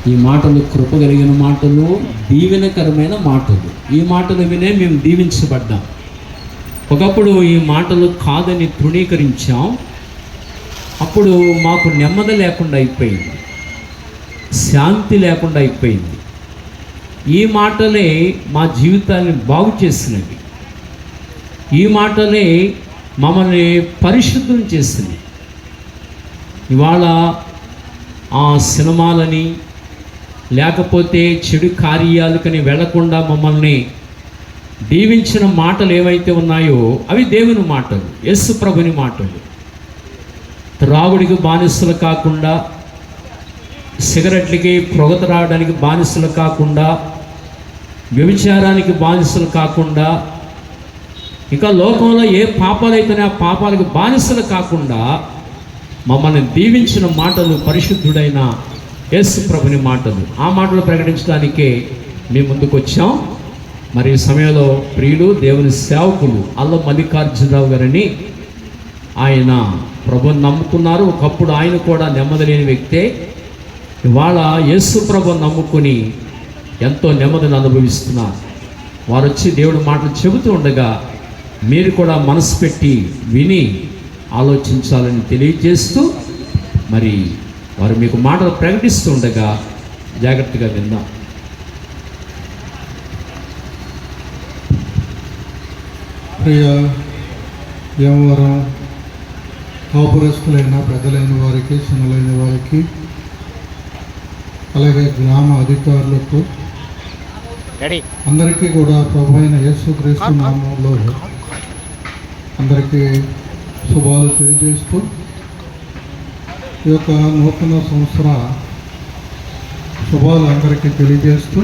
ఈ మాటలు కృప కలిగిన మాటలు, దీవెనకరమైన మాటలు. ఈ మాటలు వినే మేము దీవించబడ్డాం. ఒకప్పుడు ఈ మాటలు కాదని తృణీకరించాం. అప్పుడు మాకు నెమ్మది లేకుండా అయిపోయింది, శాంతి లేకుండా అయిపోయింది. ఈ మాటలే మా జీవితాన్ని బాగు చేసినవి. ఈ మాటలే మమ్మల్ని పరిశుద్ధం చేసినవి. ఇవాళ ఆ సినిమాలని లేకపోతే చెడు కార్యాలకని వెళ్లకుండా మమ్మల్ని దీవించిన మాటలు ఏవైతే ఉన్నాయో అవి దేవుని మాటలు, యేసు ప్రభుని మాటలు. త్రాగుడికి బానిసలు కాకుండా, సిగరెట్లకి పొగత రావడానికి బానిసలు కాకుండా, వ్యభిచారానికి బానిసలు కాకుండా, ఇంకా లోకంలో ఏ పాపాలైతేనే ఆ పాపాలకు బానిసలు కాకుండా మమ్మల్ని దీవించిన మాటలు పరిశుద్ధుడైన యేసు ప్రభుని మాటలు. ఆ మాటలు ప్రకటించడానికే మేము ముందుకు వచ్చాం. మరి ఈ సమయంలో ప్రియులు దేవుని సేవకులు అల్ల మల్లికార్జునరావు గారని, ఆయన ప్రభుని నమ్ముకున్నారు. ఒకప్పుడు ఆయన కూడా నెమ్మది లేని వ్యక్తే. ఇవాళ యేసు ప్రభుని నమ్ముకొని ఎంతో నెమ్మదిని అనుభవిస్తున్నారు. వారు వచ్చి దేవుడి మాటలు చెబుతూ ఉండగా మీరు కూడా మనసు పెట్టి విని ఆలోచించాలని తెలియజేస్తూ, మరి వారు మీకు మాటలు ప్రకటిస్తూ ఉండగా జాగ్రత్తగా విందాం. ప్రియ దేవవరం కాపురస్తులైన పెద్దలైన వారికి, చిన్నలైన వారికి, అలాగే గ్రామ అధికారులకు అందరికీ కూడా ప్రభు అయిన యేసుక్రీస్తు నామంలో అందరికీ శుభాలు తెలియజేస్తూ, ఈ యొక్క నూతన సంవత్సర శుభాలు అందరికీ తెలియజేస్తూ,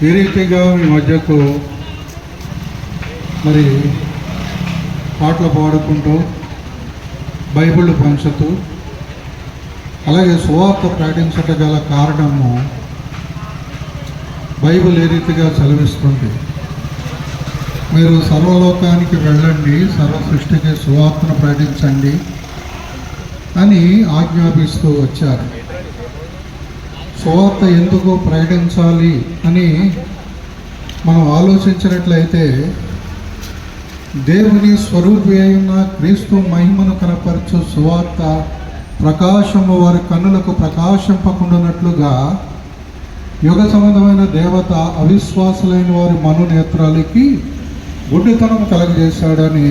ఈ రీతిగా మీ మధ్యకు మరి పాటలు పాడుకుంటూ, బైబిల్ పంచుతూ, అలాగే సువార్త ప్రకటించట గల కారణము బైబిల్ ఏ రీతిగా సెలవిస్తుంది. మీరు సర్వలోకానికి వెళ్ళండి, సర్వ సృష్టికి సువార్తను ప్రకటించండి అని ఆజ్ఞాపిస్తూ వచ్చారు. సువార్త ఎందుకు ప్రకటించాలి అని మనం ఆలోచించినట్లయితే, దేవుని స్వరూపి అయిన క్రీస్తు మహిమను కనపరచు సువార్త ప్రకాశము వారి కన్నులకు ప్రకాశింపకుండానట్లుగా యుగ సంబంధమైన దేవత అవిశ్వాసులైన వారి మనోనేత్రాలకి గుడ్డితనం కలగజేశాడని